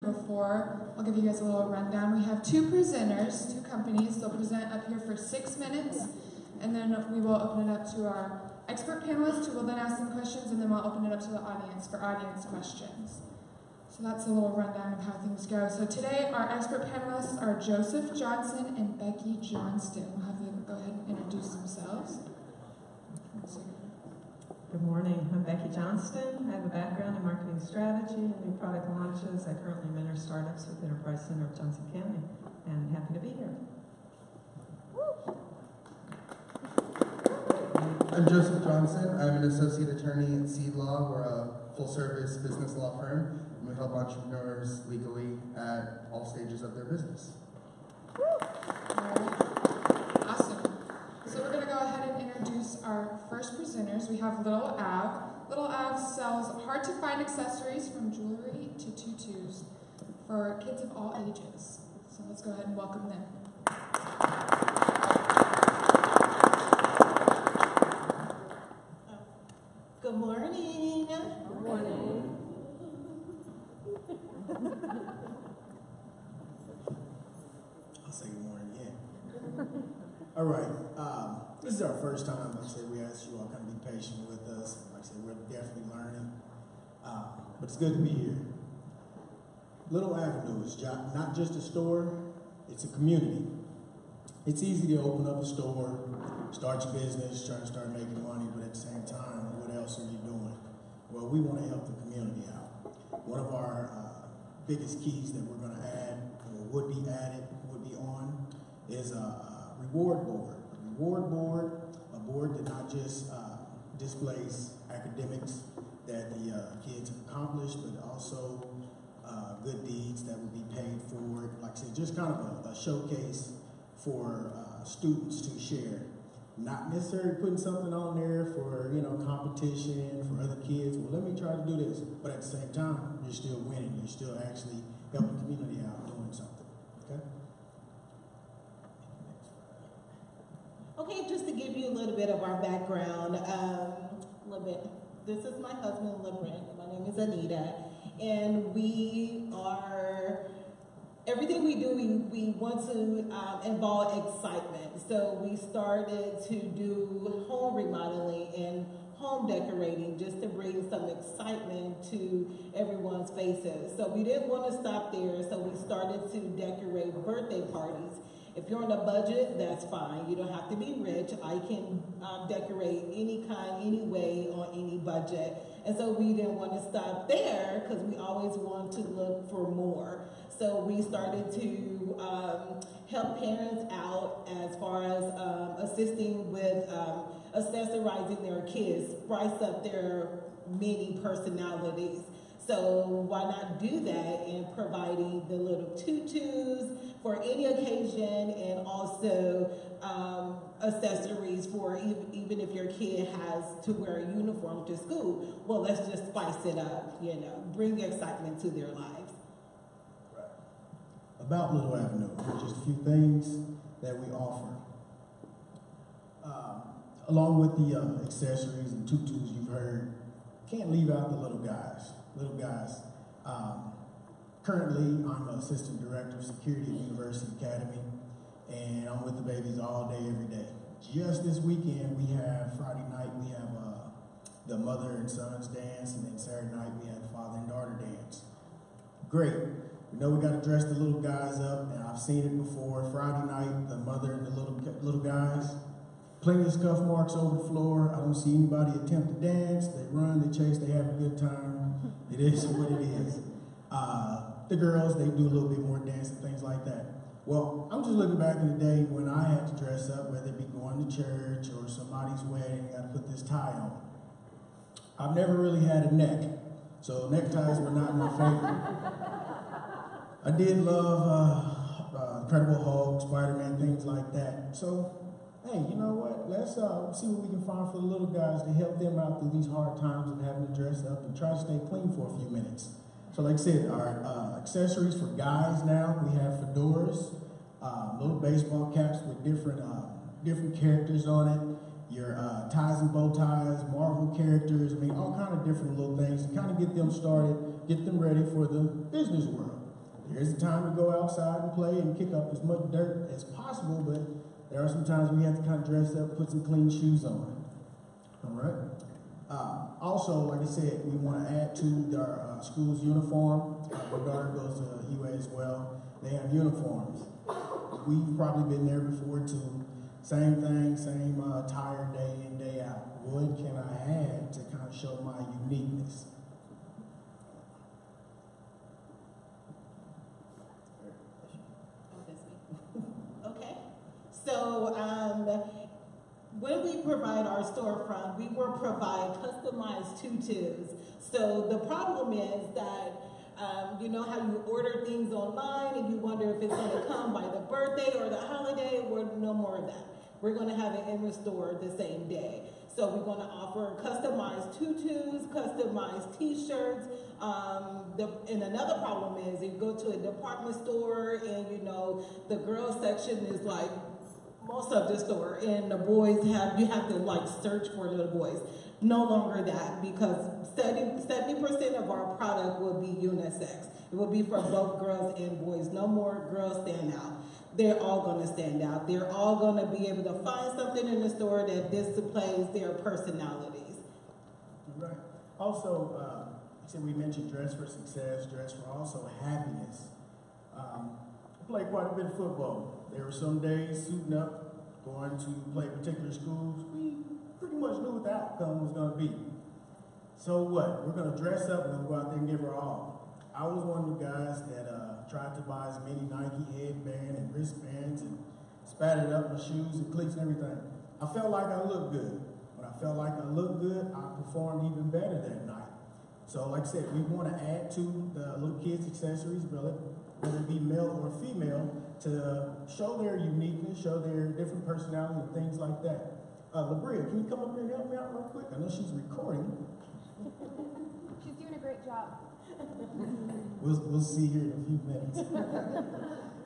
Before, I'll give you guys a little rundown. We have two presenters, two companies. They'll present up here for 6 minutes, and then we will open it up to our expert panelists, who will then ask them questions, and then we'll open it up to the audience for audience questions. So that's a little rundown of how things go. So today, our expert panelists are Joseph Johnson and Becky Johnston. We'll have them go ahead and introduce themselves. Good morning, I'm Becky Johnston. I have a background in marketing strategy and new product launches. I currently mentor startups with Enterprise Center of Johnson County, and happy to be here. I'm Joseph Johnson. I'm an associate attorney at Seed Law. We're a full-service business law firm, and we help entrepreneurs legally at all stages of their business. Awesome. So we're going to go ahead and introduce our first presenters. We have Little Ave. Little Ave sells hard-to-find accessories from jewelry to tutus for kids of all ages. So let's go ahead and welcome them. Good morning. Good morning. I'll say good morning again. All right. This is our first time. Like I said, we asked you all kind of be patient with us. Like I said, we're definitely learning. But it's good to be here. Little Avenue is not just a store, it's a community. It's easy to open up a store, start your business, try to start making money, but at the same time, what else are you doing? Well, we want to help the community out. One of our biggest keys that we're going to add, or would be on, is a reward board. A reward board, a board that not just displays academics that the kids have accomplished, but also good deeds that would be paid for. Like I said, just kind of a showcase for students to share. Not necessarily putting something on there for, competition for other kids. Well, let me try to do this. But at the same time, you're still winning. You're still actually helping the community out doing something. Okay? Okay, just to give you a little bit of our background, this is my husband, LeBrent. My name is Anita, and we are, everything we do, we want to involve excitement. So we started to do home remodeling and home decorating just to bring some excitement to everyone's faces. So we didn't want to stop there, so we started to decorate birthday parties. If you're on a budget, that's fine. You don't have to be rich. I can decorate any kind, any way, on any budget. And so we didn't want to stop there because we always want to look for more. So we started to help parents out as far as assisting with accessorizing their kids, spice up their many personalities. So why not do that in providing the little tutus for any occasion, and also accessories for even if your kid has to wear a uniform to school. Well, let's just spice it up, bring the excitement to their lives. Right. About Little Avenue, there's just a few things that we offer. Along with the accessories and tutus you've heard, can't leave out the little guys. Currently, I'm an assistant director of security at University Academy, and I'm with the babies all day, every day. Just this weekend, Friday night, we have the mother and sons dance, and then Saturday night, we have the father and daughter dance. Great. We know we got to dress the little guys up, and I've seen it before. Friday night, the mother and the little guys, plenty of scuff marks over the floor. I don't see anybody attempt to dance. They run, they chase, they have a good time. It is what it is. The girls, they do a little bit more dance and things like that. Well, I'm just looking back in the day when I had to dress up, whether it be going to church or somebody's wedding, I got to put this tie on. I've never really had a neck, so neckties were not my favorite. I did love Incredible Hulk, Spider-Man, things like that. So, hey, you know what? Let's see what we can find for the little guys to help them out through these hard times of having to dress up and try to stay clean for a few minutes. So like I said, our accessories for guys now, we have fedoras, little baseball caps with different characters on it, your ties and bow ties, Marvel characters, all kind of different little things to kind of get them started, get them ready for the business world. There's a time to go outside and play and kick up as much dirt as possible, but there are some times we have to kind of dress up, put some clean shoes on. All right? Also, like I said, we want to add to our school's uniform. My daughter goes to UA as well. They have uniforms. We've probably been there before too. Same thing, same attire day in, day out. What can I add to kind of show my uniqueness? Okay. So when we provide our storefront, we will provide customized tutus. So the problem is that you know how you order things online and you wonder if it's going to come by the birthday or the holiday? We're no more of that. We're going to have it in the store the same day. So we're going to offer customized tutus, customized t-shirts. And another problem is you go to a department store and you know the girls section is like most of the store, and the boys you have to like search for the boys. No longer that, because 70% of our product will be unisex. It will be for both girls and boys. No more girls stand out. They're all going to stand out. They're all going to be able to find something in the store that displays their personalities. Right. Also, we mentioned dress for success, dress for also happiness. I played quite a bit of football. There were some days suiting up, going to play particular schools. We pretty much knew what the outcome was going to be. So what? We're going to dress up and go out there and give her all. I was one of the guys that tried to buy as many Nike headband and wristbands and spattered up my shoes and cleats and everything. I felt like I looked good. When I felt like I looked good, I performed even better that night. So like I said, we want to add to the little kids' accessories, whether it be male or female, to show their uniqueness, show their different personality and things like that. LaBria, can you come up here and help me out real quick? I know she's recording. She's doing a great job. We'll see here in a few minutes.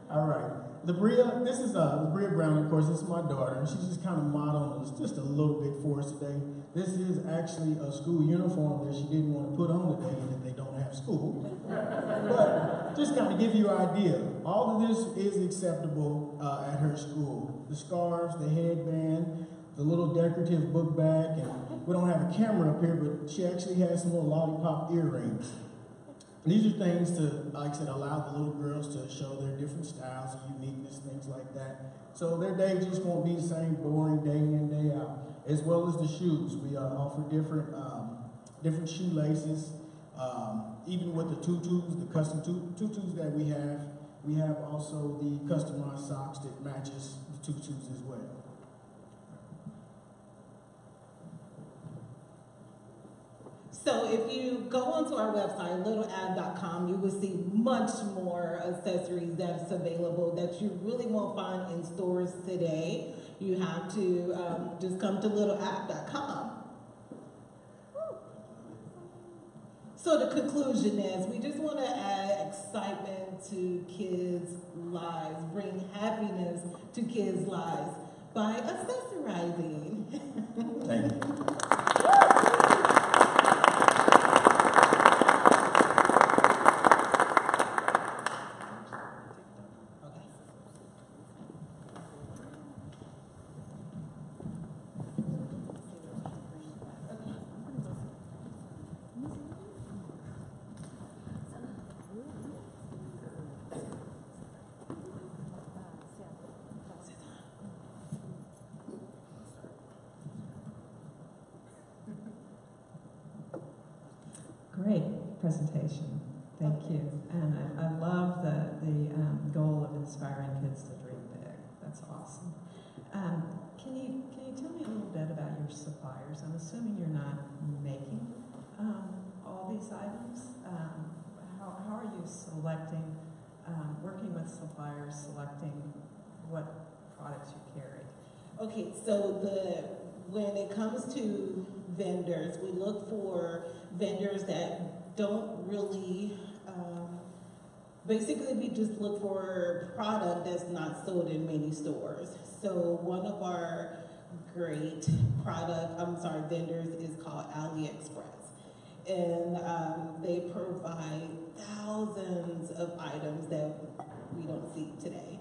All right. LaBria, this is LaBria Brown, of course. This is my daughter, and she's just kind of modeled just a little bit for us today. This is actually a school uniform that she didn't want to put on today that they don't have school. But just kind of give you an idea. All of this is acceptable at her school. The scarves, the headband, the little decorative book bag, and we don't have a camera up here, but she actually has some little lollipop earrings. These are things to, like I said, allow the little girls to show their different styles and uniqueness, things like that. So their day just won't be the same boring day in, day out. As well as the shoes. We offer different shoelaces, even with the tutus, the custom tutus that we have. We have also the customized socks that matches the tutus as well. So if you go onto our website, littleave.com, you will see much more accessories that's available that you really won't find in stores today. You have to just come to littleave.com. So the conclusion is we just want to add excitement to kids' lives, bring happiness to kids' lives by accessorizing. Thank you. Great presentation. Thank you. And I love the goal of inspiring kids to dream big. That's awesome. Can you tell me a little bit about your suppliers? I'm assuming you're not making all these items. How are you selecting, working with suppliers, selecting what products you carry? Okay, so when it comes to vendors, we look for vendors that don't really, basically we just look for product that's not sold in many stores. So one of our great vendors is called AliExpress. and they provide thousands of items that we don't see today.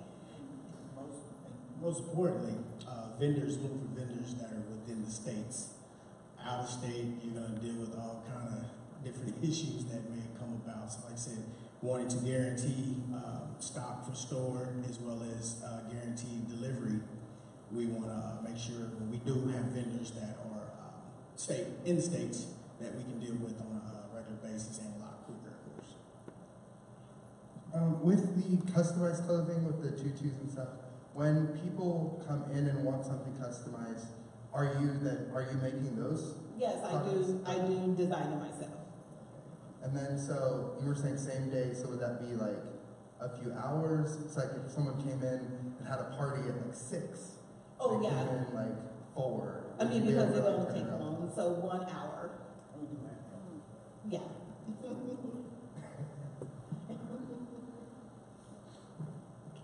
Most importantly, vendors look for vendors that are within the states. Out of state, you're going to deal with all kind of different issues that may come about. So like I said, wanting to guarantee stock for store as well as guaranteed delivery, we want to make sure that we do have vendors that are in the states that we can deal with on a regular basis and a lot quicker, of course. With the customized clothing, with the tutus and stuff, when people come in and want something customized, are you making those? Yes, products? I do design it myself. And then, so you were saying same day, so would that be like a few hours? It's like if someone came in and had a party at like 6. Oh, they yeah. Came in like 4. I mean, would you be because able it to, like, don't turn take it up? long, so 1 hour. Yeah.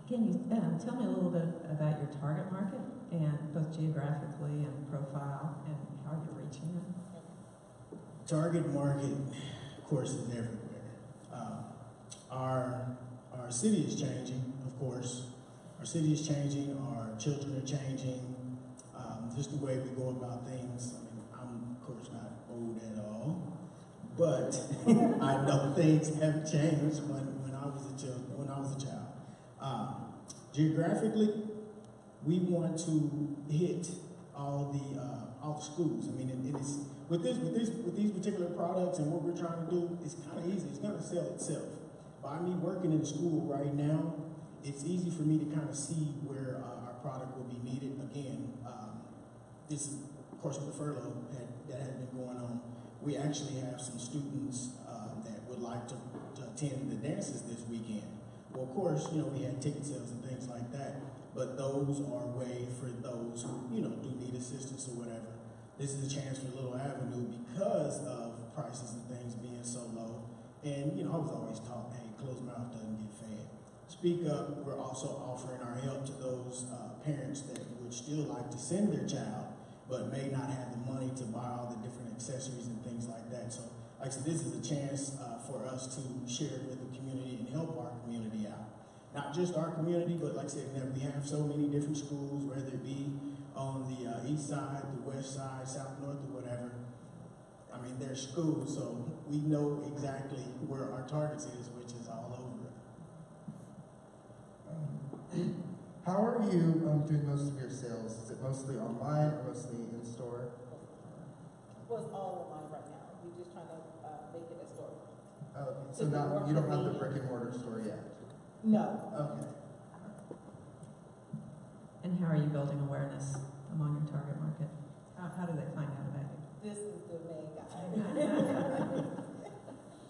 Can you tell me a little bit about your target market, and both geographically and profile, and how you're reaching them? Target market, of course, is everywhere. Our city is changing, of course. Our city is changing. Our children are changing. Just the way we go about things. I mean, I'm of course not old at all, but I know things have changed when I was a child. Geographically, we want to hit all the schools. I mean, it is with these particular products and what we're trying to do. It's kind of easy. It's going to sell itself. By me working in school right now, it's easy for me to kind of see where our product will be needed. Again, this is, of course, with the furlough that has been going on. We actually have some students that would like to attend the dances this weekend. Well, of course, we had ticket sales and things like that, but those are way for those who, do need assistance or whatever. This is a chance for Little Avenue because of prices and things being so low. And, I was always taught, hey, closed mouth doesn't get fed. Speak up. We're also offering our help to those parents that would still like to send their child, but may not have the money to buy all the different accessories and things like that. So, like I said, this is a chance for us to share with the community and help our community out. Not just our community, but like I said, we have so many different schools, whether it be on the east side, the west side, south, north, or whatever. I mean, they're schools, so we know exactly where our targets is, which is all over. How are you doing most of your sales? Is it mostly online or mostly in store? Well, it's all online right now. We're just trying to make it a store. Okay, so now you don't have the brick and mortar store yet? No. Okay. And how are you building awareness among your target market? How do they find out about you? This is the main guy.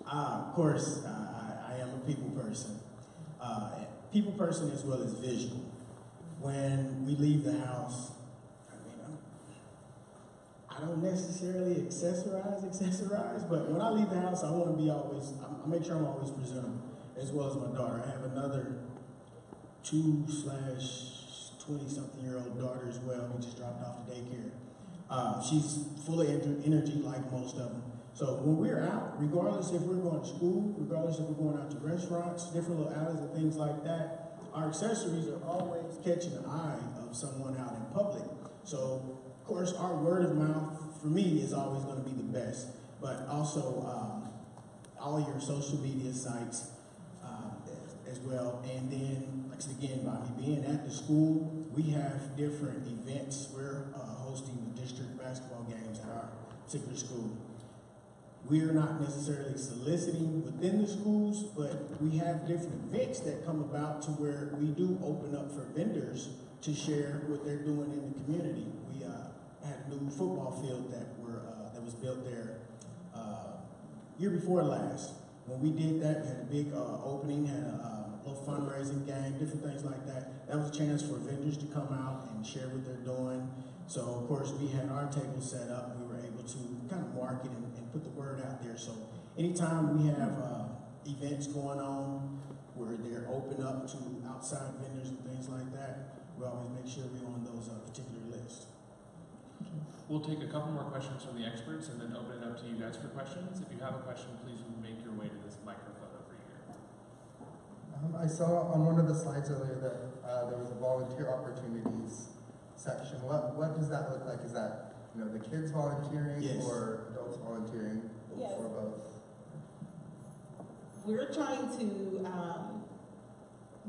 Of course, I am a people person. People person as well as visual. When we leave the house, I don't necessarily accessorize, but when I leave the house, I want to be always, I make sure I'm always presentable, as well as my daughter. I have another 2/20-something-year-old daughter as well, who just dropped off to daycare. She's full of energy like most of them. So when we're out, regardless if we're going to school, regardless if we're going out to restaurants, different little alleys and things like that, our accessories are always catching the eye of someone out in public. So, of course, our word of mouth, for me, is always going to be the best. But also, all your social media sites as well. And then, like I said again, by me being at the school, we have different events. We're hosting the district basketball games at our particular school. We're not necessarily soliciting within the schools, but we have different events that come about to where we do open up for vendors to share what they're doing in the community. We had a new football field that was built there year before last. When we did that, we had a big opening, had a little fundraising game, different things like that. That was a chance for vendors to come out and share what they're doing. So, of course, we had our table set up. We were able to kind of market and put the word out there. So anytime we have events going on where they're open up to outside vendors and things like that, we always make sure we're on those particular lists. We'll take a couple more questions from the experts and then open it up to you guys for questions. If you have a question, please make your way to this microphone over here. I saw on one of the slides earlier that there was a volunteer opportunities section. What does that look like? Is that the kids volunteering Yes. or adults volunteering Yes. or both? We're trying to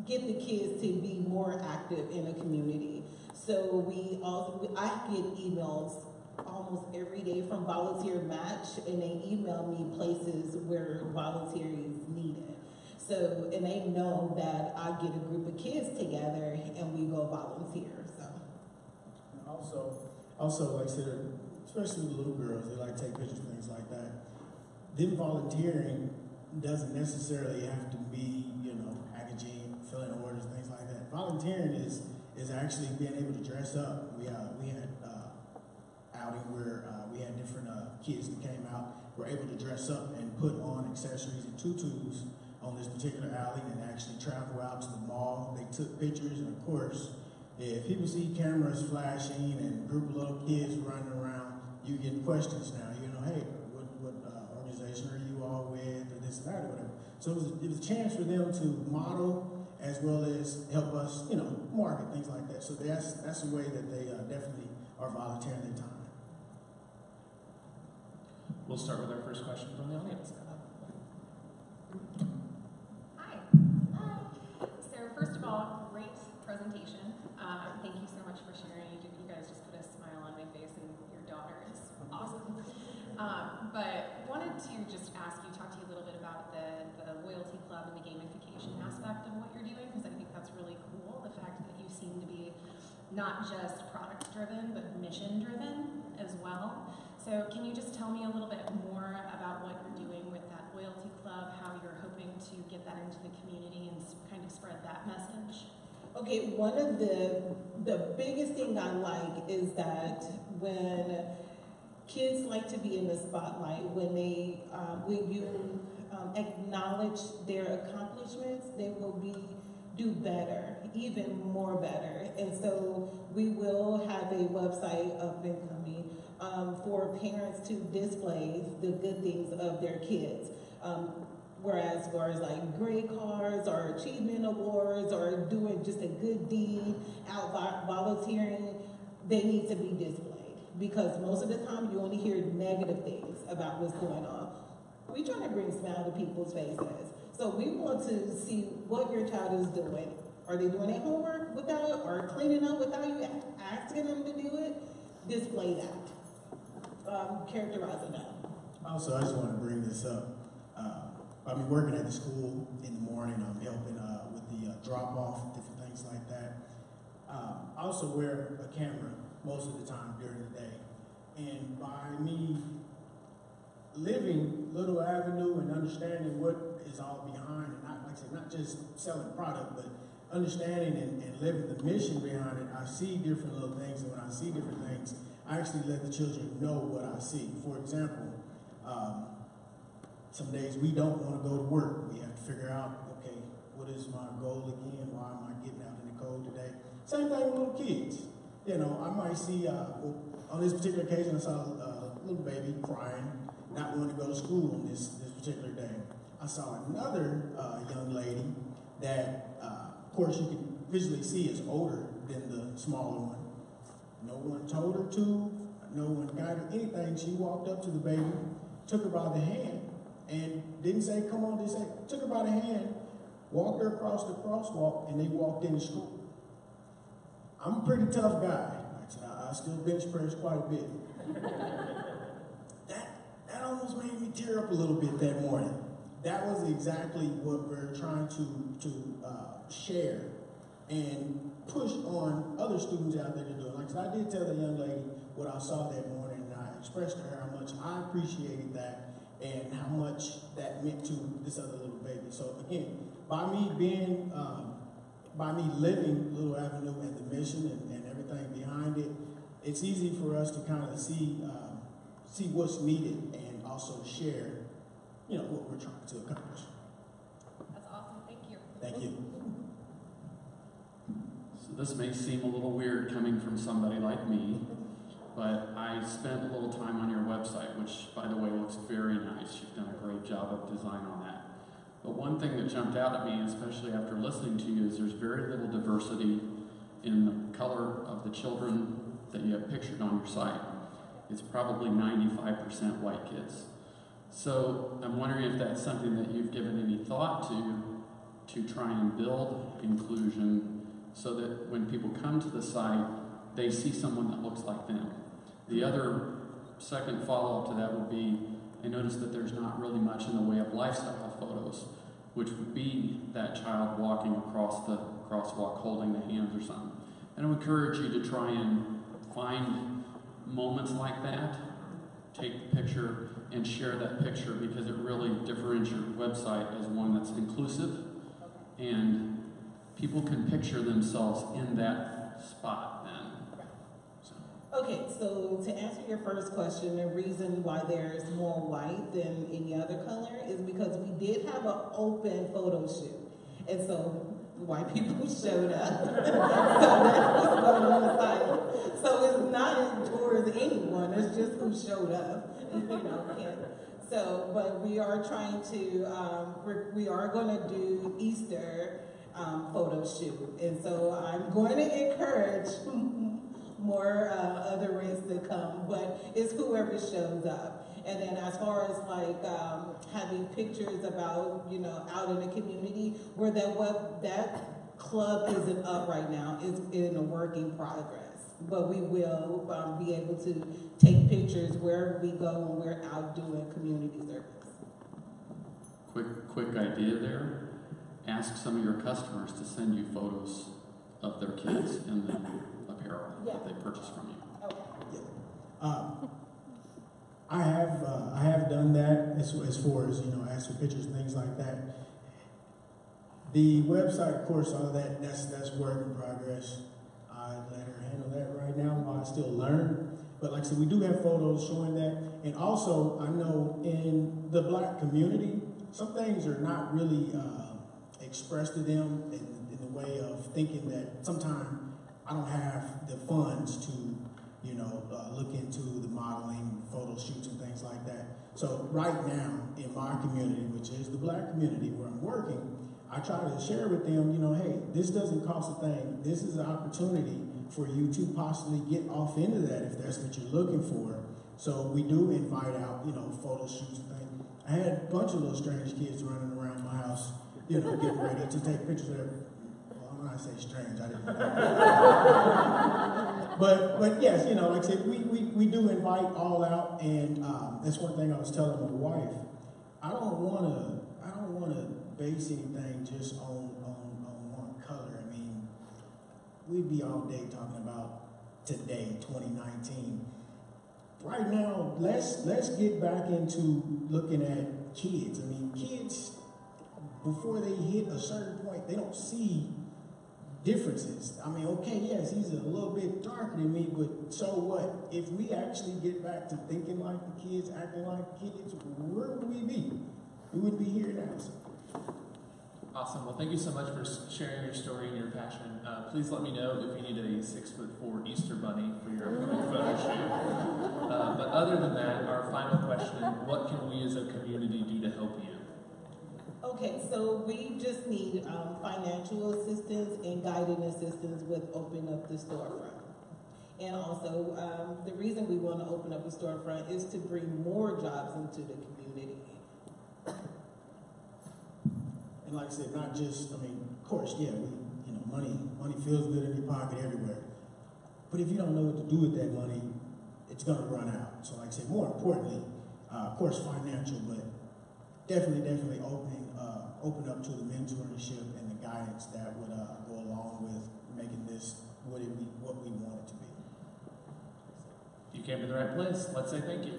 get the kids to be more active in the community. So I get emails almost every day from Volunteer Match, and they email me places where volunteering is needed. So, and they know that I get a group of kids together and we go volunteer. So, also, like I said, especially the little girls, they like to take pictures, things like that. Them volunteering doesn't necessarily have to be, packaging, filling orders, things like that. Volunteering is actually being able to dress up. We had outing where we had different kids that came out, were able to dress up and put on accessories and tutus on this particular alley and actually travel out to the mall. They took pictures, and of course, if people see cameras flashing and a group of little kids running around, you get questions now. Hey, what organization are you all with, or this and that, or whatever. So it was a chance for them to model as well as help us, market, things like that. So that's a way that they definitely are volunteering their time. We'll start with our first question from the audience. Hi. So first of all, great presentation. Thank you so much for sharing. You guys just put a smile on my face, and your daughter is awesome. But wanted to just talk to you a little bit about the loyalty club and the gamification aspect of what you're doing, because I think that's really cool. The fact that you seem to be not just product driven, but mission driven as well. So can you just tell me a little bit more about what you're doing with that loyalty club, how you're hoping to get that into the community and kind of spread that message? okay, one of the biggest thing I like is that when kids like to be in the spotlight, when you acknowledge their accomplishments, they will do better, even more better. And so we will have a website up and coming for parents to display the good things of their kids. Whereas as far as like grade cards or achievement awards or doing just a good deed, out volunteering, they need to be displayed. Because most of the time you only hear negative things about what's going on. We try to bring a smile to people's faces. So we want to see what your child is doing. Are they doing their homework without, or cleaning up without you asking them to do it? Display that. Characterizing that. Also, I just want to bring this up. I've been working at the school in the morning. I'm helping with the drop-off, different things like that. I also wear a camera most of the time during the day. And by me living Little Avenue and understanding what is all behind it, not, like I said, not just selling product, but understanding and living the mission behind it, I see different little things. And when I see different things, I actually let the children know what I see. For example, some days we don't want to go to work. We have to figure out, okay, what is my goal again? Why am I getting out in the cold today? Same thing with little kids. I might see, on this particular occasion, I saw a little baby crying, not wanting to go to school on this particular day. I saw another young lady that, of course, you can visually see is older than the smaller one. No one told her to, no one got her anything. She walked up to the baby, took her by the hand, and didn't say, come on, just said, took her by the hand, walked her across the crosswalk, and they walked into school. I'm a pretty tough guy. I still bench press quite a bit. That almost made me tear up a little bit that morning. That was exactly what we're trying to share and push on other students out there to do it. Like I said, I did tell the young lady what I saw that morning, and I expressed to her how much I appreciated that and how much that meant to this other little baby. So again, by me living Little Avenue and the mission and everything behind it, it's easy for us to kind of see what's needed and also share, what we're trying to accomplish. That's awesome. Thank you. Thank you. So this may seem a little weird coming from somebody like me, but I spent a little time on your website, which, by the way, looks very nice. You've done a great job of design on that. But one thing that jumped out at me, especially after listening to you, is there's very little diversity in the color of the children that you have pictured on your site. It's probably 95% white kids. So I'm wondering if that's something that you've given any thought to try and build inclusion so that when people come to the site, they see someone that looks like them. The other second follow-up to that would be, I noticed that there's not really much in the way of lifestyle photos, which would be that child walking across the crosswalk holding the hands or something. And I would encourage you to try and find moments like that, take the picture and share that picture, because it really differentiates your website as one that's inclusive and people can picture themselves in that spot then. Okay, so to answer your first question, the reason why there's more white than any other color is because we did have an open photo shoot. And so white people showed up. So that's what's going on the site. So it's not towards anyone, it's just who showed up. So, but we are trying to, we are going to do Easter photo shoot. And so I'm going to encourage more other races to come, but it's whoever shows up. And then as far as like having pictures about, out in the community, where that club isn't up right now, it's in a work in progress. But we will be able to take pictures wherever we go when we're out doing community service. Quick idea there. Ask some of your customers to send you photos of their kids in the apparel that they purchase from you. Okay. I have done that as far as ask for pictures and things like that. The website, of course, all that's work in progress. I let her handle that right now while I still learn. But like I said, we do have photos showing that. And also, I know in the Black community, some things are not really expressed to them in the way of thinking that sometimes I don't have the funds to, look into the modeling, photo shoots and things like that. So right now in my community, which is the Black community where I'm working, I try to share with them, hey, this doesn't cost a thing. This is an opportunity for you to possibly get off into that if that's what you're looking for. So we do invite out, photo shoots and things. I had a bunch of little strange kids running around my house, getting ready to take pictures of them. Well, when I say strange, I didn't know. But yes, like I said, we do invite all out, and that's one thing I was telling my wife. I don't want to base anything just on one color. I mean, we'd be all day talking about today, 2019. Right now, let's get back into looking at kids. I mean, kids, before they hit a certain point, they don't see differences. I mean, okay, yes, he's a little bit darker than me, but so what? If we actually get back to thinking like the kids, acting like the kids, where would we be? We wouldn't be here now. Awesome. Well, thank you so much for sharing your story and your passion. Please let me know if you need a 6'4" Easter bunny for your upcoming photo shoot. But other than that, our final question, what can we as a community do to help you? Okay, so we just need financial assistance and guiding assistance with opening up the storefront. And also, the reason we want to open up the storefront is to bring more jobs into the community. And like I said, not just, of course, yeah, money feels good in your pocket everywhere. But if you don't know what to do with that money, it's going to run out. So like I said, more importantly, of course, financial, but definitely open up to the mentorship and the guidance that would go along with making this what we want it to be. You came to the right place. Let's say thank you.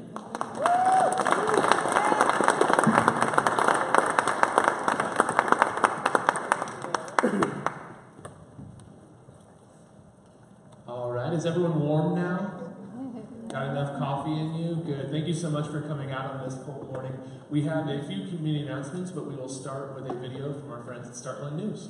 All right, is everyone warm now? Got enough coffee in you? Good. Thank you so much for coming out on this cold morning. We have a few community announcements, but we will start with a video from our friends at Startland News.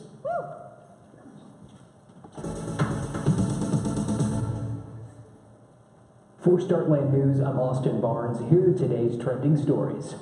For Startland News, I'm Austin Barnes. Here are today's trending stories.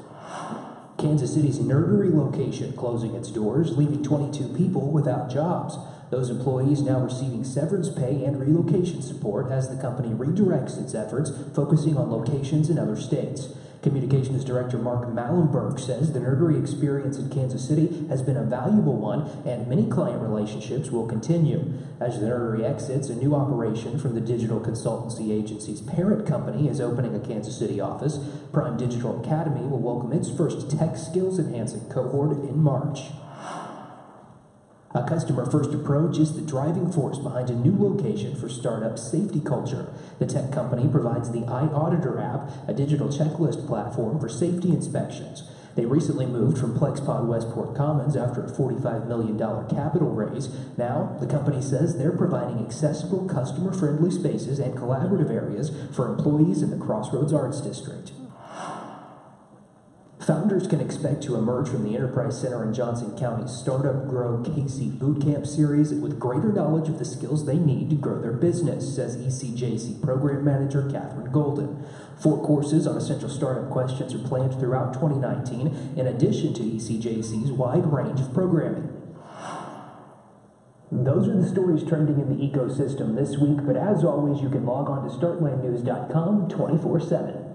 Kansas City's Nerdery location closing its doors, leaving 22 people without jobs. Those employees now receiving severance pay and relocation support as the company redirects its efforts, focusing on locations in other states. Communications Director Mark Mallenberg says the Nerdery experience in Kansas City has been a valuable one, and many client relationships will continue. As the Nerdery exits, a new operation from the digital consultancy agency's parent company is opening a Kansas City office. Prime Digital Academy will welcome its first tech skills enhancing cohort in March. A customer-first approach is the driving force behind a new location for startup safety culture. The tech company provides the iAuditor app, a digital checklist platform for safety inspections. They recently moved from Plexpod Westport Commons after a $45 million capital raise. Now, the company says they're providing accessible, customer-friendly spaces and collaborative areas for employees in the Crossroads Arts District. Founders can expect to emerge from the Enterprise Center in Johnson County's Startup Grow KC Bootcamp series with greater knowledge of the skills they need to grow their business, says ECJC Program Manager Catherine Golden. 4 courses on essential startup questions are planned throughout 2019, in addition to ECJC's wide range of programming. Those are the stories trending in the ecosystem this week, but as always, you can log on to startlandnews.com 24/7.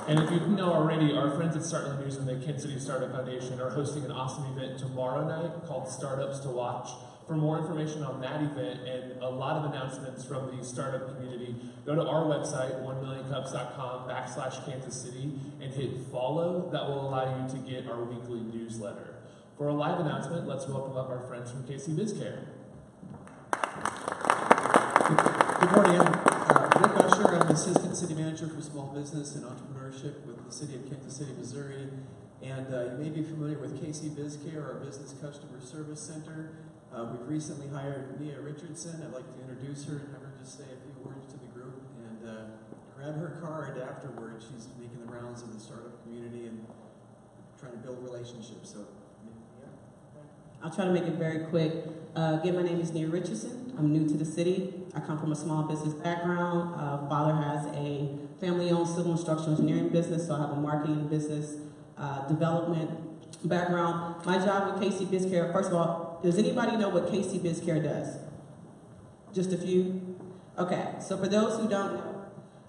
And if you didn't know already, our friends at Startland News and the Kansas City Startup Foundation are hosting an awesome event tomorrow night called Startups to Watch. For more information on that event and a lot of announcements from the startup community, go to our website, 1millioncups.com/Kansas City, and hit follow. That will allow you to get our weekly newsletter. For a live announcement, let's welcome up our friends from KC BizCare. Good morning. I'm Rick Usher. I'm Assistant City Manager for Small Business and Entrepreneurship with the City of Kansas City, Missouri. And you may be familiar with KC BizCare, our Business Customer Service Center. We've recently hired Nia Richardson. I'd like to introduce her and have her just say a few words to the group and grab her card afterwards. She's making the rounds in the startup community and trying to build relationships. So, I'll try to make it very quick. Again, my name is Nia Richardson. I'm new to the city. I come from a small business background. Father has a family-owned civil and structural engineering business, so I have a marketing and business development background. My job with KC BizCare, first of all, does anybody know what KC BizCare does? Just a few? Okay, so for those who don't know,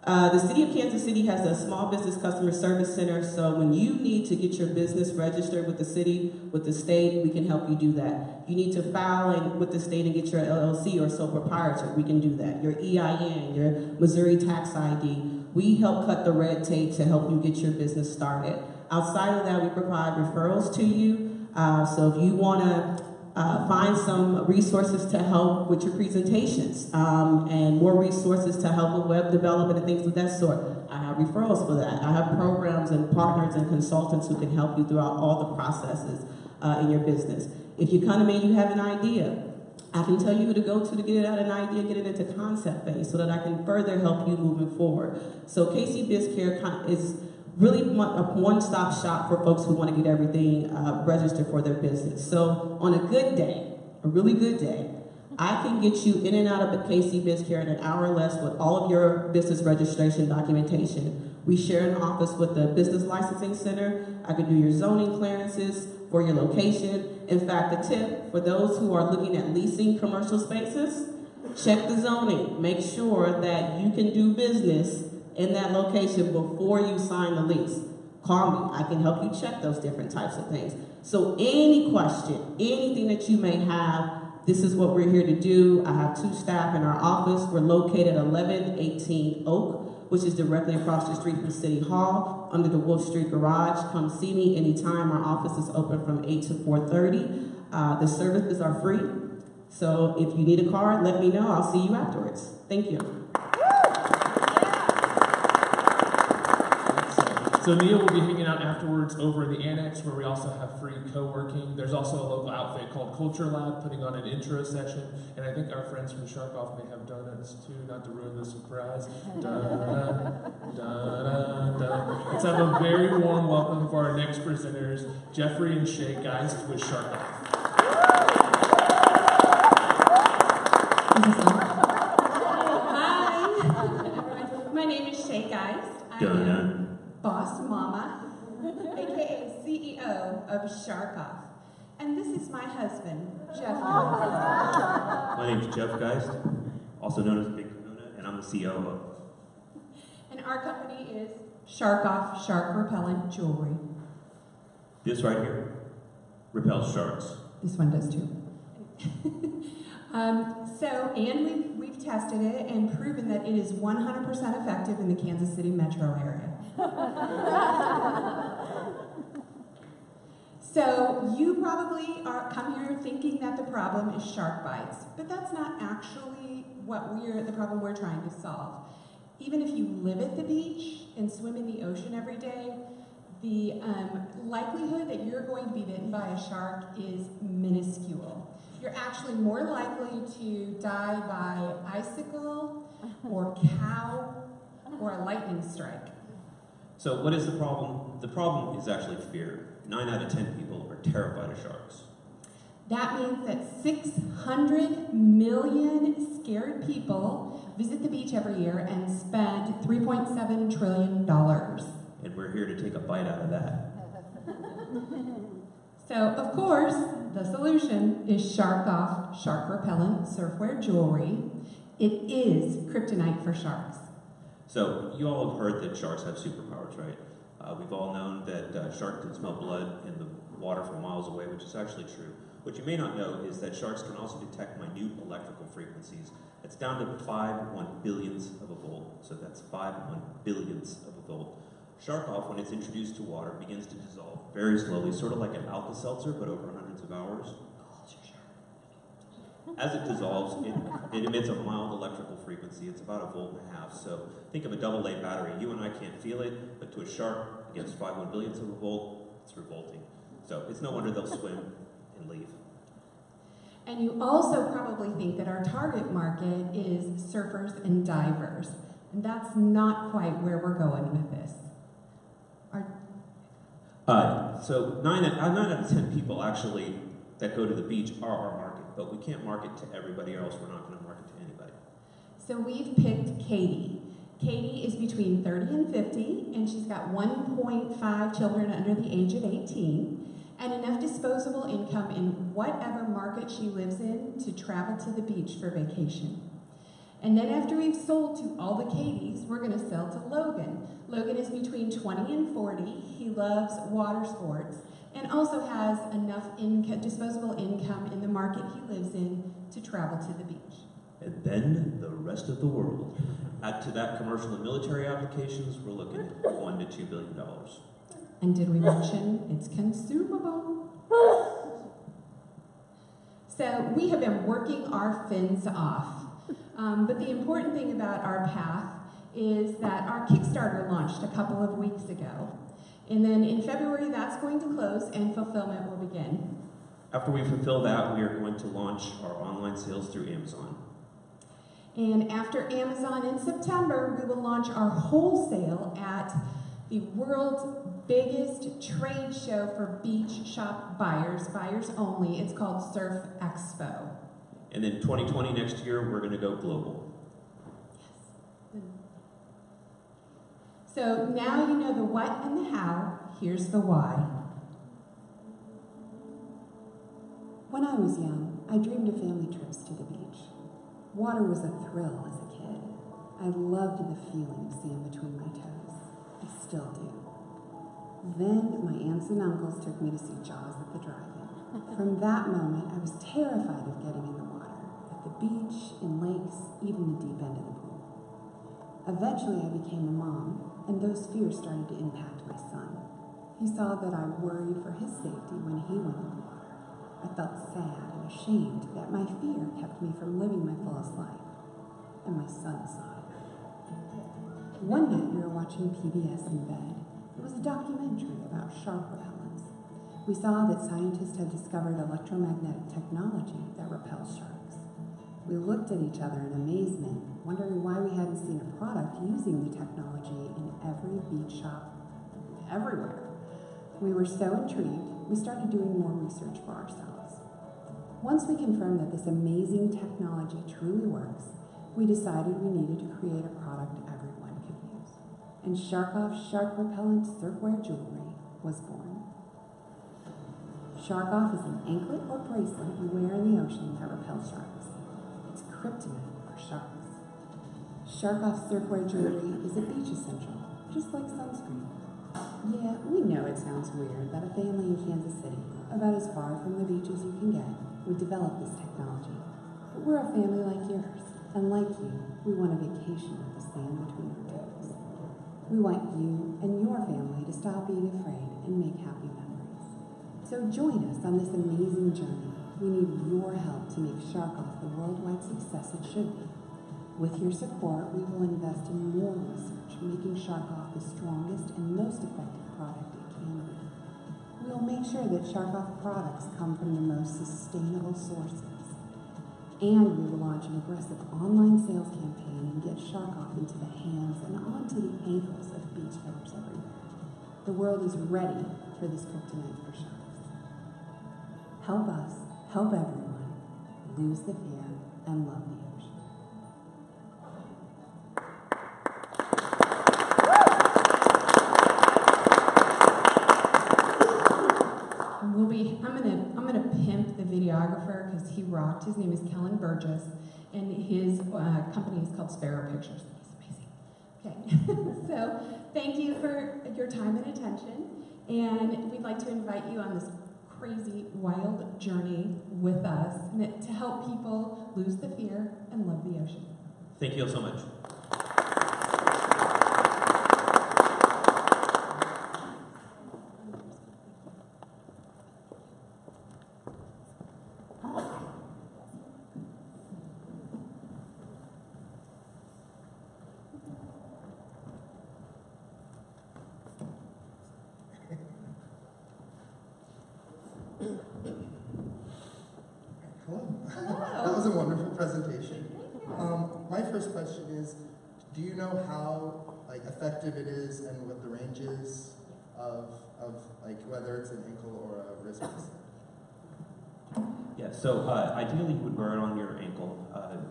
the City of Kansas City has a small business customer service center, so when you need to get your business registered with the city, with the state, we can help you do that. You need to file with the state and get your LLC or sole proprietor, we can do that. Your EIN, your Missouri tax ID, we help cut the red tape to help you get your business started. Outside of that, we provide referrals to you, so if you want to find some resources to help with your presentations and more resources to help with web development and things of that sort. I have referrals for that. I have programs and partners and consultants who can help you throughout all the processes in your business. If you come to me and you have an idea, I can tell you who to go to get it out of an idea, get it into concept phase so that I can further help you moving forward. So KC BizCare is really a one-stop shop for folks who want to get everything registered for their business. So on a good day, a really good day, I can get you in and out of the KC BizCare in an hour or less with all of your business registration documentation. We share an office with the Business Licensing Center. I can do your zoning clearances for your location. In fact, a tip for those who are looking at leasing commercial spaces, check the zoning. Make sure that you can do business in that location before you sign the lease. Call me. I can help you check those different types of things. So any question, anything that you may have, this is what we're here to do. I have 2 staff in our office. We're located 1118 Oak, which is directly across the street from City Hall, under the Wolf Street Garage. Come see me anytime. Our office is open from 8 to 4:30. The services are free. So if you need a card, let me know. I'll see you afterwards. Thank you. So Nia will be hanging out afterwards over in the annex where we also have free co-working. There's also a local outfit called Culture Lab putting on an intro session. And I think our friends from SharkOFF may have donuts too, not to ruin the surprise. Let's have a very warm welcome for our next presenters, Jeffrey and Shay, guys, with SharkOFF. Hi, my name is Shay Geist. I am Boss Mama, aka CEO of SharkOFF. And this is my husband, Jeff Geist. My name is Jeff Geist, also known as Big Kahuna, and I'm the COO. And our company is SharkOFF Shark Repellent Jewelry. This right here repels sharks. This one does too. And we've tested it and proven that it is 100% effective in the Kansas City metro area. So you probably come here thinking that the problem is shark bites, but that's not actually the problem we're trying to solve. Even if you live at the beach and swim in the ocean every day, the likelihood that you're going to be bitten by a shark is minuscule. You're actually more likely to die by icicle or cow or a lightning strike. So what is the problem? The problem is actually fear. 9 out of 10 people are terrified of sharks. That means that 600 million scared people visit the beach every year and spend $3.7 trillion. And we're here to take a bite out of that. So, of course, the solution is SharkOFF Shark Repellent Surfwear Jewelry. It is kryptonite for sharks. So you all have heard that sharks have superpowers, right? We've all known that sharks can smell blood in the water from miles away, which is actually true. What you may not know is that sharks can also detect minute electrical frequencies. It's down to 5 1/billionths of a volt. So that's 5 1/billionths of a volt. SharkOFF, when it's introduced to water, begins to dissolve very slowly, sort of like an Alka-Seltzer, but over hundreds of hours. As it dissolves, it emits a mild electrical frequency. It's about 1.5 volts. So think of a AA battery. You and I can't feel it, but to a shark, against 5 1/billionths of a volt, it's revolting. So it's no wonder they'll swim and leave. And you also probably think that our target market is surfers and divers. And that's not quite where we're going with this. So 9 out of 10 people actually that go to the beach are our market, but we can't market to everybody, or else we're not going to market to anybody. So we've picked Katie. Katie is between 30 and 50, and she's got 1.5 children under the age of 18, and enough disposable income in whatever market she lives in to travel to the beach for vacation. And then after we've sold to all the Katies, we're going to sell to Logan. Logan is between 20 and 40. He loves water sports and also has enough disposable income in the market he lives in to travel to the beach. And then the rest of the world. Add to that commercial and military applications, we're looking at $1 to $2 billion. And did we mention it's consumable? So we have been working our fins off. But the important thing about our path is that our Kickstarter launched a couple of weeks ago. And then in February, that's going to close and fulfillment will begin. After we fulfill that, we are going to launch our online sales through Amazon. And after Amazon in September, we will launch our wholesale at the world's biggest trade show for beach shop buyers only. It's called Surf Expo. And then 2020, next year, we're going to go global. Yes. So now you know the what and the how. Here's the why. When I was young, I dreamed of family trips to the beach. Water was a thrill as a kid. I loved the feeling of sand between my toes. I still do. Then my aunts and uncles took me to see Jaws at the drive-in. From that moment, I was terrified of getting in the water, at the beach, in lakes, even the deep end of the pool. Eventually, I became a mom, and those fears started to impact my son. He saw that I worried for his safety when he went in the water. I felt sad and ashamed that my fear kept me from living my fullest life, and my son saw it. One night, we were watching PBS in bed. It was a documentary about shark repellents. We saw that scientists had discovered electromagnetic technology that repels sharks. We looked at each other in amazement, wondering why we hadn't seen a product using the technology in every beach shop, everywhere. We were so intrigued, we started doing more research for ourselves. Once we confirmed that this amazing technology truly works, we decided we needed to create a product everyone could use. And SharkOFF shark repellent surfwear jewelry was born. SharkOFF is an anklet or bracelet you wear in the ocean that repels sharks. It's kryptonite for sharks. SharkOFF surfwear jewelry is a beach essential, just like sunscreen. Yeah, we know it sounds weird that a family in Kansas City, about as far from the beach as you can get, would develop this technology. But we're a family like yours, and like you, we want a vacation with the sand between our toes. We want you and your family to stop being afraid and make happy memories. So join us on this amazing journey. We need your help to make SharkOFF the worldwide success it should be. With your support, we will invest in more research, making SharkOFF the strongest and most effective product it can be. We'll make sure that SharkOFF products come from the most sustainable sources. And we will launch an aggressive online sales campaign and get SharkOFF into the hands and onto the ankles of beachgoers everywhere. The world is ready for this kryptonite for sharks. Help us, help everyone, lose the fear and love the ocean. I'm gonna pimp the videographer because he rocked. His name is Kellen Burgess, and his company is called Sparrow Pictures. He's amazing. Okay, so thank you for your time and attention, and we'd like to invite you on this crazy, wild journey with us to help people lose the fear and love the ocean. Thank you all so much. That was a wonderful presentation. My first question is, do you know how effective it is and what the range is of whether it's an ankle or a wrist bracelet? Yeah, so ideally you would wear it on your ankle.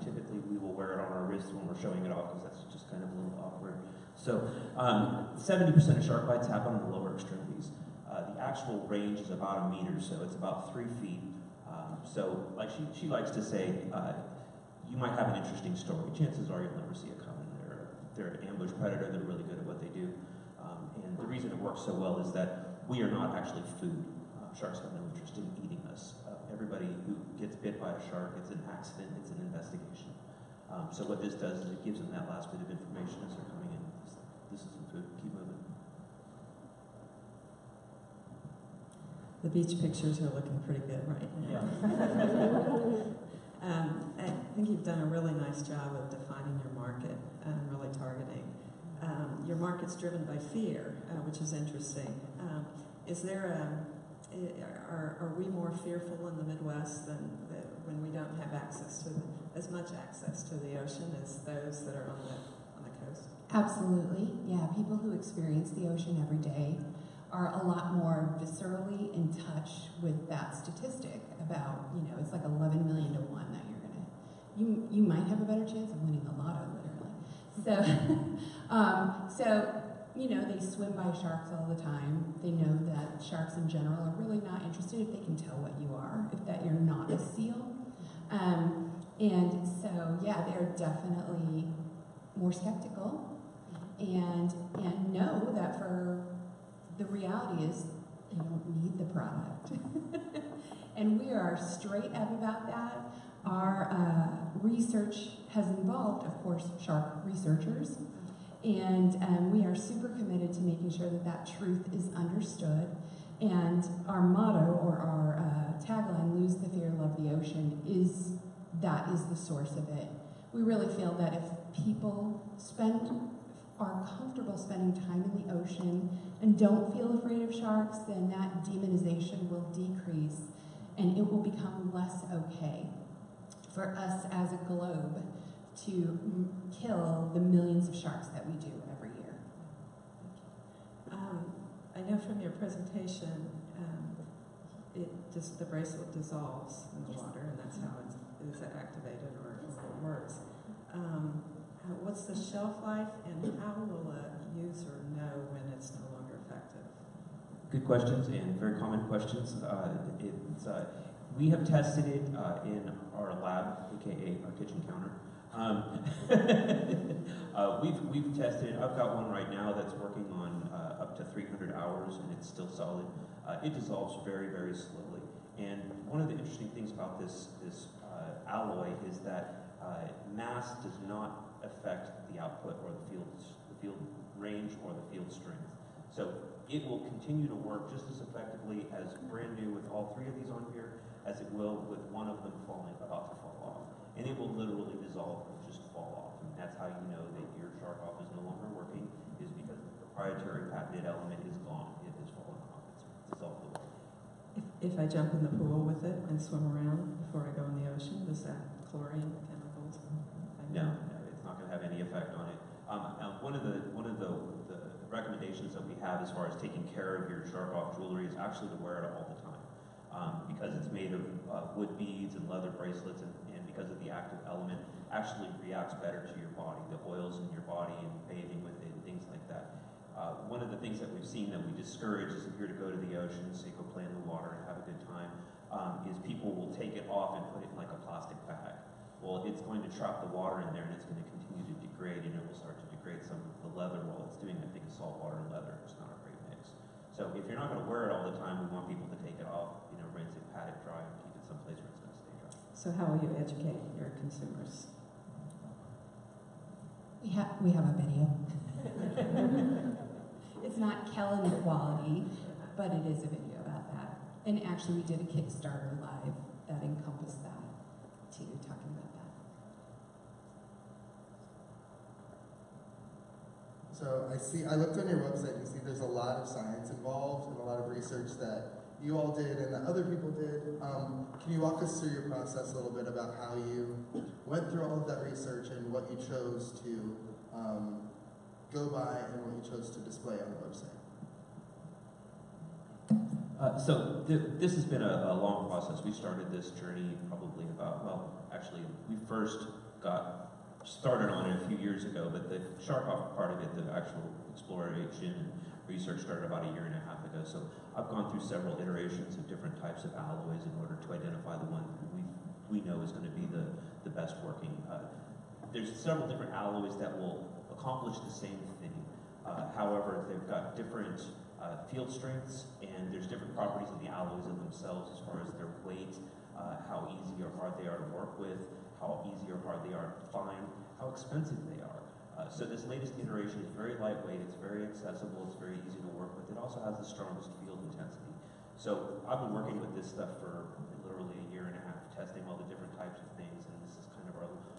Typically we will wear it on our wrist when we're showing it off because that's just kind of a little awkward. So 70% of shark bites happen on the lower extremities. The actual range is about 1 meter, so it's about 3 feet. So like she likes to say, you might have an interesting story. Chances are you'll never see it coming. They're an ambush predator. They're really good at what they do. And the reason it works so well is that we are not actually food. Sharks have no interest in eating us. Everybody who gets bit by a shark, it's an accident, it's an investigation. So what this does is it gives them that last bit of information as they're coming in. This isn't food, keep moving. The beach pictures are looking pretty good right now. I think you've done a really nice job of defining your market and really targeting. Your market's driven by fear, which is interesting. Is there are we more fearful in the Midwest than when we don't have access to as much access to the ocean as those that are on the coast? Absolutely, yeah. People who experience the ocean every day are a lot more viscerally in touch with that statistic about, it's like 11 million to 1 that you might have a better chance of winning the lotto, literally. So, they swim by sharks all the time. They know that sharks in general are really not interested if they can tell what you are, if that you're not a seal. And so, yeah, they're definitely more skeptical and know that the reality is they don't need the product. And we are straight up about that. Our research has involved, of course, shark researchers, and we are super committed to making sure that truth is understood. And our motto, or our tagline, "Lose the fear, love the ocean," is the source of it. We really feel that if people are comfortable spending time in the ocean and don't feel afraid of sharks, then that demonization will decrease and it will become less okay for us as a globe to kill the millions of sharks that we do every year. I know from your presentation, the bracelet dissolves in the water, and that's how it is activated or it works. What's the shelf life, and how will a user know when it's no longer effective? Good questions, and very common questions. We have tested it in our lab, aka our kitchen counter. We've tested it. I've got one right now that's working on up to 300 hours, and it's still solid. It dissolves very, very slowly. And one of the interesting things about this alloy is that mass does not affect the output or the field range or the field strength. So it will continue to work just as effectively as brand new with all three of these on here as it will with one of them about to fall off. And it will literally dissolve and just fall off. And that's how you know that your SharkOFF is no longer working, is because the proprietary patented element is gone. It has fallen off. It's dissolved away. If I jump in the pool with it and swim around before I go in the ocean, does that chlorine chemicals? No, it's not going to have any effect on it. One of the recommendations that we have as far as taking care of your SharkOFF jewelry is actually to wear it all the time. Because it's made of wood beads and leather bracelets, and because of the active element, actually reacts better to your body, the oils in your body and bathing with it and things like that. One of the things that we've seen that we discourage is if you're to go to the ocean, say go play in the water and have a good time, is people will take it off and put it in like a plastic bag. Well, it's going to trap the water in there and it's going to continue to degrade, and it will start to degrade some of the leather while it's doing that because salt water and leather is not a great mix. So if you're not going to wear it all the time, we want people to take it off, rinse it, pat it dry, and keep it someplace where it's going to stay dry. So how will you educate your consumers? We have a video. It's not Kellen quality, but it is a video about that. And actually, we did a Kickstarter live that encompassed that too, talking about that. So I looked on your website and see there's a lot of science involved and a lot of research that you all did and that other people did. Can you walk us through your process a little bit about how you went through all of that research and what you chose to go by and what you chose to display on the website? This has been a long process. We started this journey probably we first got started on it a few years ago, but the SharkOFF part of it, the actual exploration and research, started about 1.5 years ago. So I've gone through several iterations of different types of alloys in order to identify the one we know is going to be the best working. There's several different alloys that will accomplish the same thing. However, they've got different field strengths, and there's different properties of the alloys in themselves as far as their weight, how easy or hard they are to work with, how easy or hard they are to find, how expensive they are. So this latest iteration is very lightweight, it's very accessible, it's very easy to work with. It also has the strongest field intensity. So I've been working with this stuff for literally 1.5 years, testing all the different types of things, and this is kind of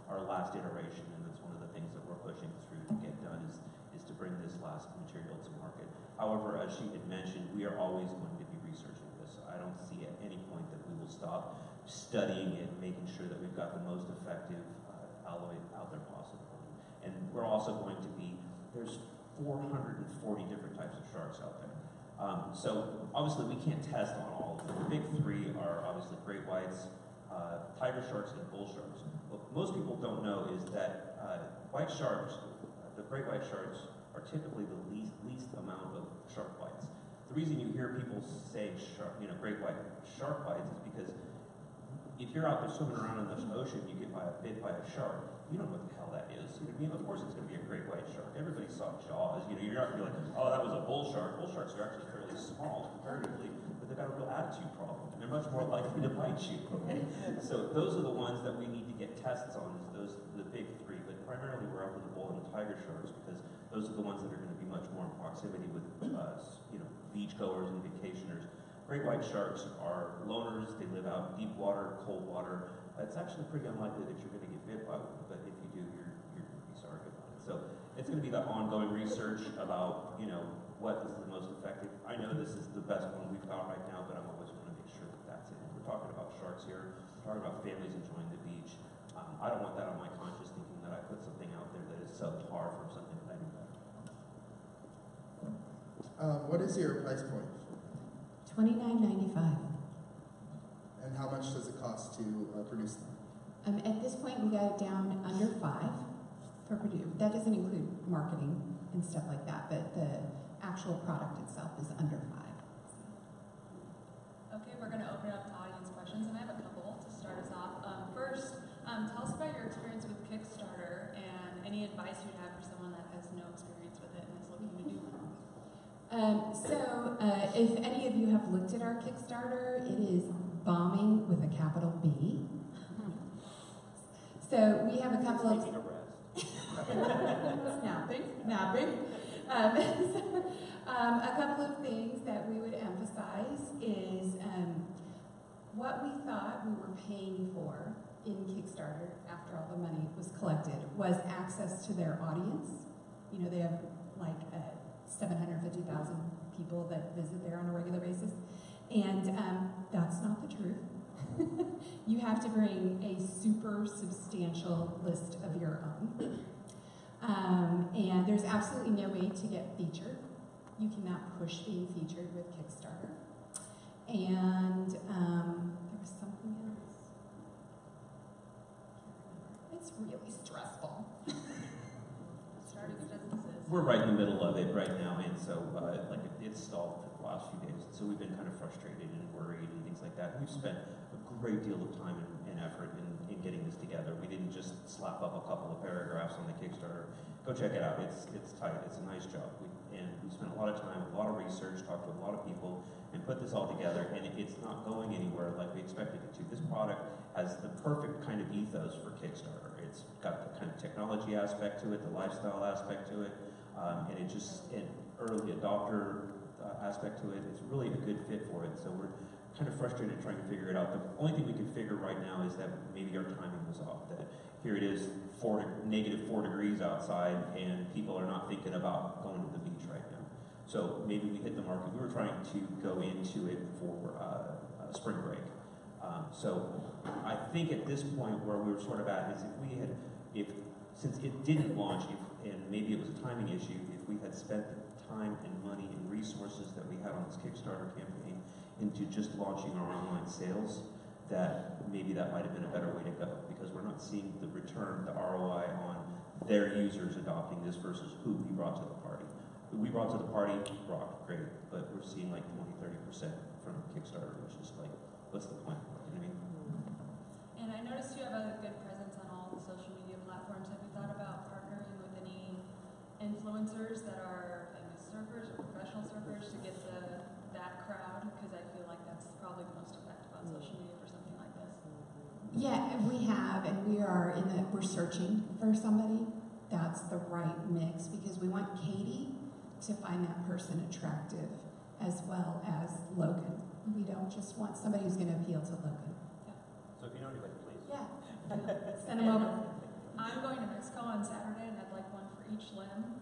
our last iteration, and that's one of the things that we're pushing through to get done is to bring this last material to market. However, as she had mentioned, we are always going to be researching this. I don't see at any point that we will stop studying it, making sure that we've got the most effective alloy out there possible. And we're also going to there's 440 different types of sharks out there. So obviously we can't test on all of them. The big three are obviously great whites, tiger sharks, and bull sharks. What most people don't know is that white sharks, the great white sharks, are typically the least amount of shark bites. The reason you hear people say great white shark bites is because if you're out there swimming around in the ocean, you get bit by a shark, you don't know what the hell that is. Of course it's going to be a great white shark. Everybody saw Jaws. You're not going to be like, oh, that was a bull shark. Bull sharks are actually fairly small comparatively, but they've got a real attitude problem. They're much more likely to bite you, okay? So those are the ones that we need to get tests on, the big three, but primarily we're up with the bull and the tiger sharks because those are the ones that are going to be much more in proximity with beachgoers and vacationers. Great white sharks are loners. They live out in deep water, cold water. It's actually pretty unlikely that you're going to get bit by one, but if you do, you're going to be sorry about it. So it's going to be that ongoing research about, what is the most effective. I know this is the best one we've got right now, but I'm always going to make sure that that's it. We're talking about sharks here. We're talking about families enjoying the beach. I don't want that on my conscience thinking that I put something out there that is subpar from something that I do better. What is your price point? $29.95. And how much does it cost to produce them? At this point, we got it down under 5 for Purdue. That doesn't include marketing and stuff like that, but the actual product itself is under 5. Okay, we're going to open it up to audience questions, and I have a couple to start us off. First, tell us about your experience with Kickstarter and any advice you'd have for someone that has no experience with it and is looking to do one. If any of you have looked at our Kickstarter, it is bombing with a capital B. So we have a couple of snapping. A couple of things that we would emphasize is what we thought we were paying for in Kickstarter after all the money was collected was access to their audience. You know, they have like 750,000 people that visit there on a regular basis, and that's not the truth. You have to bring a super substantial list of your own. And there's absolutely no way to get featured. You cannot push being featured with Kickstarter. And there was something else. It's really stressful. Starting businesses. We're right in the middle of it right now, and so it's stalled for the last few days. So we've been kind of frustrated and worried and things like that. We've spent a great deal of time and effort in getting this together. We didn't just slap up a couple of paragraphs on the Kickstarter. Go check it out. It's tight. It's a nice job. We spent a lot of time, a lot of research, talked to a lot of people, and put this all together. And it's not going anywhere like we expected it to. This product has the perfect kind of ethos for Kickstarter. It's got the kind of technology aspect to it, the lifestyle aspect to it, and it just an early adopter aspect to it. It's really a good fit for it. So we're kind of frustrated trying to figure it out. The only thing we can figure right now is that maybe our timing was off. That here it is, negative 4 degrees outside, and people are not thinking about going to the beach right now. So maybe we hit the market. We were trying to go into it for spring break. So I think at this point where we were sort of at is since it didn't launch, and maybe it was a timing issue, if we had spent the time and money and resources that we had on this Kickstarter campaign into just launching our online sales, that maybe that might have been a better way to go, because we're not seeing the return, the ROI on their users adopting this versus who we brought to the party. Who we brought to the party rocked great, but we're seeing like 20-30% from Kickstarter, which is like, what's the point? You know what I mean? And I noticed you have a good presence on all the social media platforms. Have you thought about partnering with any influencers that are famous surfers or professional surfers to get that crowd? Because I feel like that's probably the most effective on social media for something like this. Yeah, we have, and we're searching for somebody that's the right mix, because we want Katie to find that person attractive as well as Logan. We don't just want somebody who's going to appeal to Logan. Yeah. So if you know anybody, please. Yeah. Send them over. I'm going to Mexico on Saturday, and I'd like one for each limb.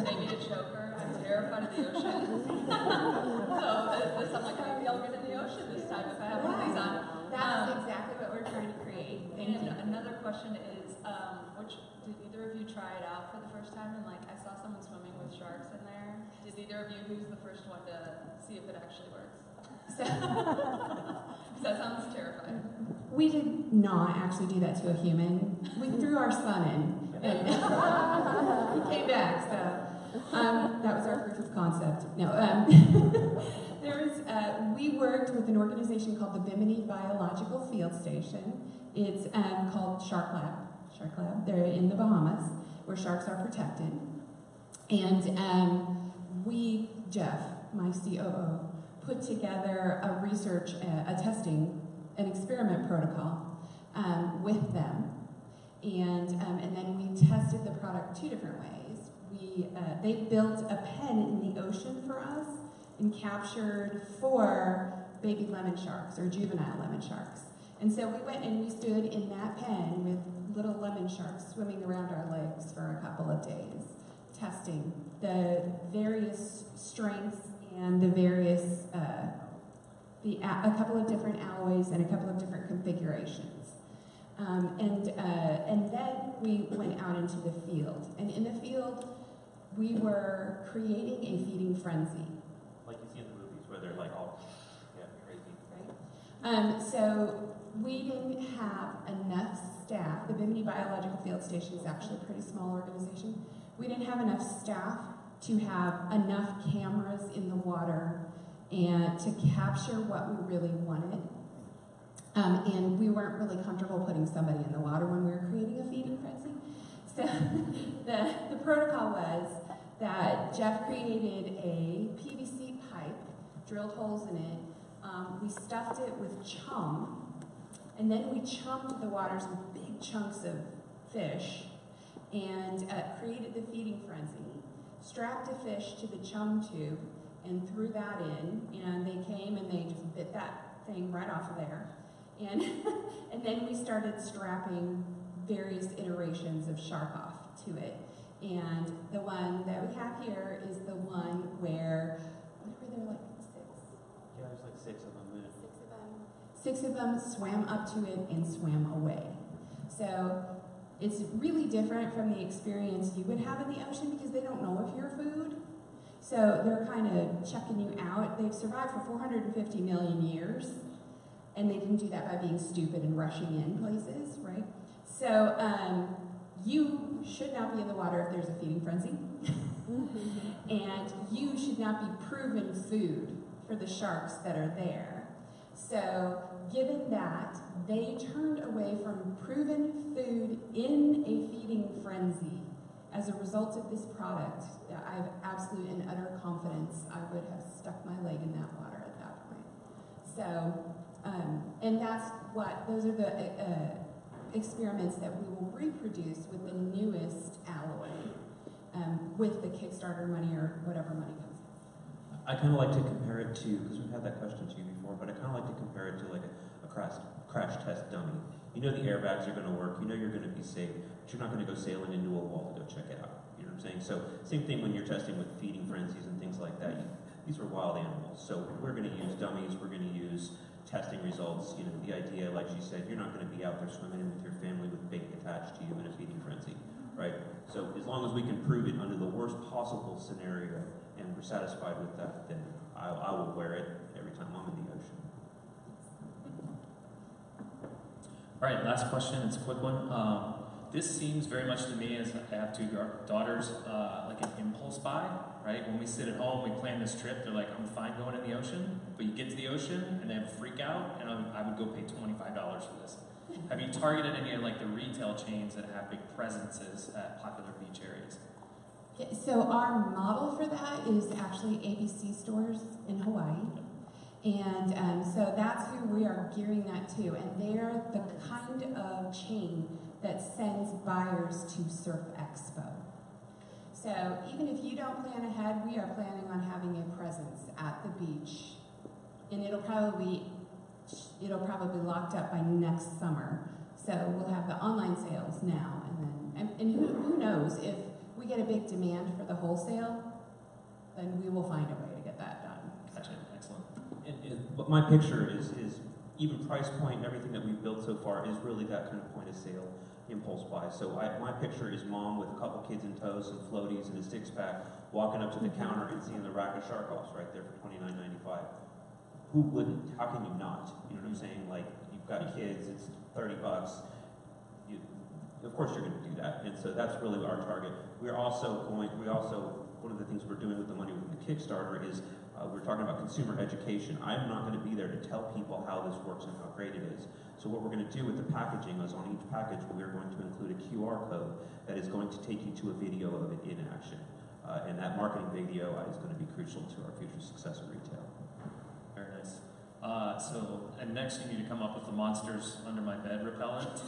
Maybe a choker. I'm terrified of the ocean. So I'm like, maybe I'll get in the ocean this time if I have one of these on. That's exactly what we're trying to create. And another question is, did either of you try it out for the first time? And like, I saw someone swimming with sharks in there. Did either of you, who's the first one to see if it actually works? That sounds terrifying. We did not actually do that to a human. We threw our son in, and he came back. So that was our proof of concept. No, we worked with an organization called the Bimini Biological Field Station. It's called Shark Lab. They're in the Bahamas, where sharks are protected. And Jeff, my COO, put together a testing, an experiment protocol with them. And then we tested the product 2 different ways. They built a pen in the ocean for us and captured 4 baby lemon sharks, or juvenile lemon sharks. And so we went and we stood in that pen with little lemon sharks swimming around our legs for a couple of days, testing the various strengths and the various, a couple of different alloys and a couple of different configurations. And then we went out into the field. And in the field, we were creating a feeding frenzy. Like you see in the movies where they're like all crazy. So we didn't have enough staff. The Bimini Biological Field Station is actually a pretty small organization. We didn't have enough staff to have enough cameras in the water and to capture what we really wanted. And we weren't really comfortable putting somebody in the water when we were creating a feeding frenzy. So the protocol was that Jeff created a PVC pipe, drilled holes in it. We stuffed it with chum, and then we chummed the waters with big chunks of fish and created the feeding frenzy, strapped a fish to the chum tube, and threw that in, and they came and they just bit that thing right off of there. And, and then we started strapping various iterations of SharkOFF to it. And the one that we have here is the one where, what were there, like 6? Yeah, there's like 6 of them. 6 of them swam up to it and swam away. So it's really different from the experience you would have in the ocean because they don't know if you're food. So they're kind of checking you out. They've survived for 450 million years, and they didn't do that by being stupid and rushing in places, right? So you should not be in the water if there's a feeding frenzy. And you should not be proven food for the sharks that are there. So given that, they turned away from proven food in a feeding frenzy as a result of this product. I have absolute and utter confidence I would have stuck my leg in that water at that point. So, and that's what, those are the experiments that we will reproduce with the newest alloy, with the Kickstarter money or whatever money comes in. I kind of like to compare it to, because we've had that question to you before, but I kind of like to compare it to like a crash test dummy. You know the airbags are going to work, you know you're going to be safe, but you're not going to go sailing into a wall to go check it out. You know what I'm saying? So same thing when you're testing with feeding frenzies and things like that. These are wild animals. So we're going to use dummies, we're going to use testing results. You know, the idea, like she said, you're not going to be out there swimming with your family with bait attached to you in a feeding frenzy, right? So as long as we can prove it under the worst possible scenario and we're satisfied with that, then I will wear it every time I'm in the ocean. All right, last question. It's a quick one. This seems very much to me, as I have 2 daughters, like an impulse buy, right? When we sit at home, we plan this trip, they're like, I'm fine going in the ocean, but you get to the ocean and they have a freak out, and I would go pay $25 for this. Have you targeted any of like the retail chains that have big presences at popular beach areas? So our model for that is actually ABC stores in Hawaii. And so that's who we are gearing that to. And they're the kind of chain that sends buyers to Surf Expo. So even if you don't plan ahead, we are planning on having a presence at the beach. And it'll probably locked up by next summer. So we'll have the online sales now. And who knows, if we get a big demand for the wholesale, then we will find a way to get that done. Gotcha. Excellent. But my picture is even price point and everything that we've built so far is really that kind of point of sale impulse buy. So my picture is mom with a couple kids in tow, some floaties and a 6-pack, walking up to the counter and seeing the rack of SharkOFFs right there for $29.95. Who wouldn't? How can you not? You know what I'm saying? Like, you've got kids, it's $30. Of course you're going to do that. And so that's really our target. One of the things we're doing with the money with the Kickstarter is we're talking about consumer education. I'm not going to be there to tell people how this works and how great it is. So what we're going to do with the packaging is on each package we're going to include a QR code that is going to take you to a video of it in action. And that marketing video is going to be crucial to our future success at retail. Very nice. And next you need to come up with the monsters under my bed repellent.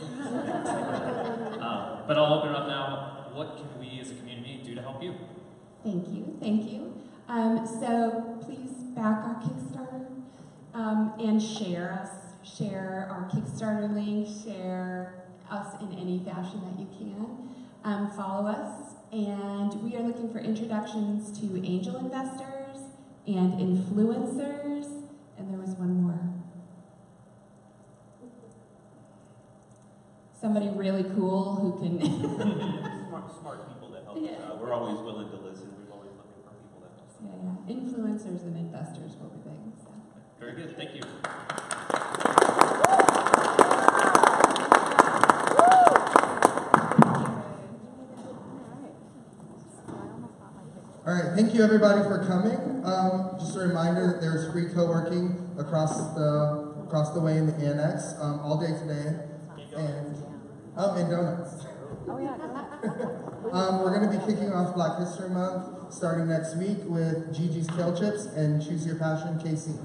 But I'll open it up now. What can we as a community do to help you? Thank you, thank you. So please back our Kickstarter and share us. Share our Kickstarter link, share us in any fashion that you can. Follow us, and we are looking for introductions to angel investors and influencers, and there was one more. Somebody really cool who can... smart people that help us out. We're always willing to listen. We're always looking for people that help us out. Yeah. Influencers and investors will be big. So. Very good. Thank you. thank you everybody for coming. Just a reminder that there's free co-working across the way in the annex all day today, and donuts. We're going to be kicking off Black History Month starting next week with Gigi's Kale Chips and Choose Your Passion KC.